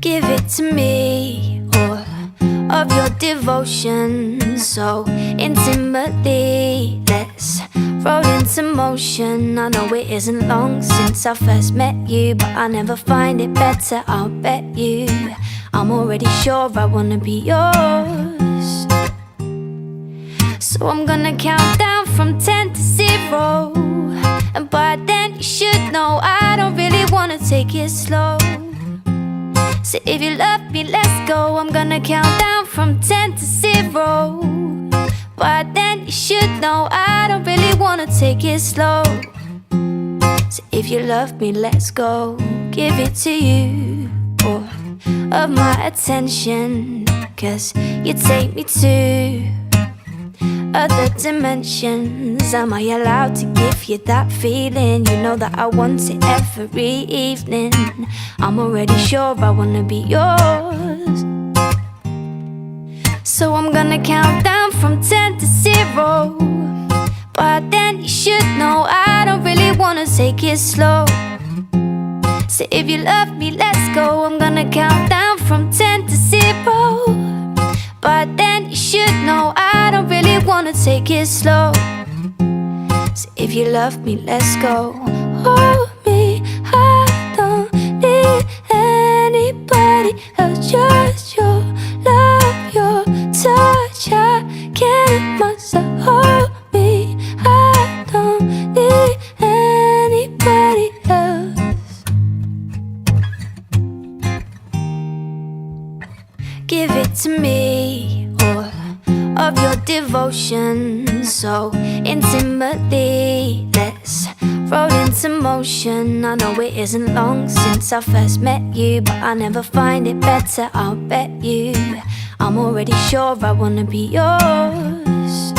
Give it to me, all of your devotion, so intimately. Let's roll into motion. I know it isn't long since I first met you, but I never find it better, I'll bet you. I'm already sure I wanna be yours. So I'm gonna count down from 10 to 0, and by then you should know I don't really wanna take it slow. So if you love me, let's go. I'm gonna count down from 10 to 0. By then you should know I don't really wanna take it slow. So if you love me, let's go. Give it to you, all of my attention, 'cause you take me to other dimensions. Am I allowed to give you that feeling? You know that I want it every evening. I'm already sure I wanna be yours. So I'm gonna count down from 10 to 0. By then you should know I don't really wanna take it slow. So if you love me, let's go. I'm gonna count down from 10 to 0. By then you should know I don't really wanna take it slow. So if you love me, let's go. Hold me, I don't need anybody else, just your love, your touch. I can't myself. Hold me, I don't need anybody else. Give it to me, all of your devotion, so intimately. Let's roll into motion. I know it isn't long since I first met you, but I never find it better, I'll bet you. I'm already sure I wanna be yours.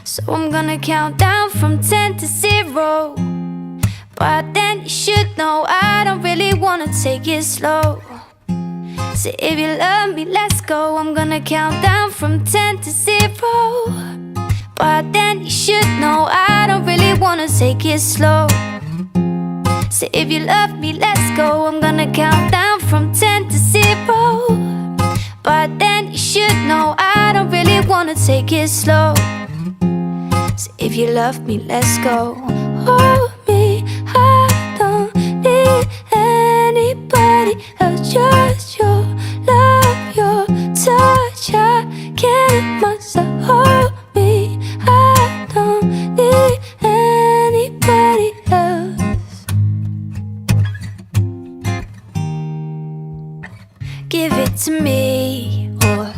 So I'm gonna count down from 10 to 0. By then you should know I don't really wanna take it slow. So if you love me, let's go. I'm gonna count down from 10 to 0. By then you should know I don't really wanna take it slow. So if you love me, let's go. I'm gonna count down from 10 to 0. By then you should know I don't really wanna take it slow. So if you love me, let's go. Hold me, I don't need anybody else, just your love, your touch. I can't myself. Hold me, I don't need anybody else. Give it to me, all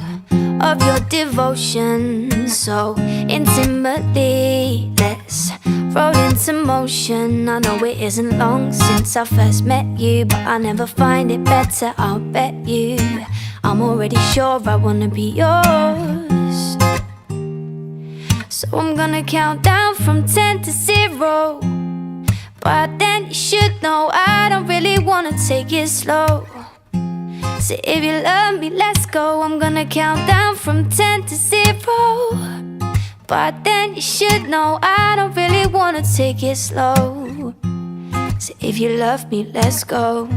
of your devotion, so intimately. Let's roll into motion. I know it isn't long since I first met you, but I never find it better, I'll bet you. I'm already sure I wanna be yours. So I'm gonna count down from 10 to 0. By then you should know I don't really wanna take it slow. So if you love me, let's go. I'm gonna count down from 10 to 0. By then you should know I don't really wanna take it slow. So if you love me, let's go.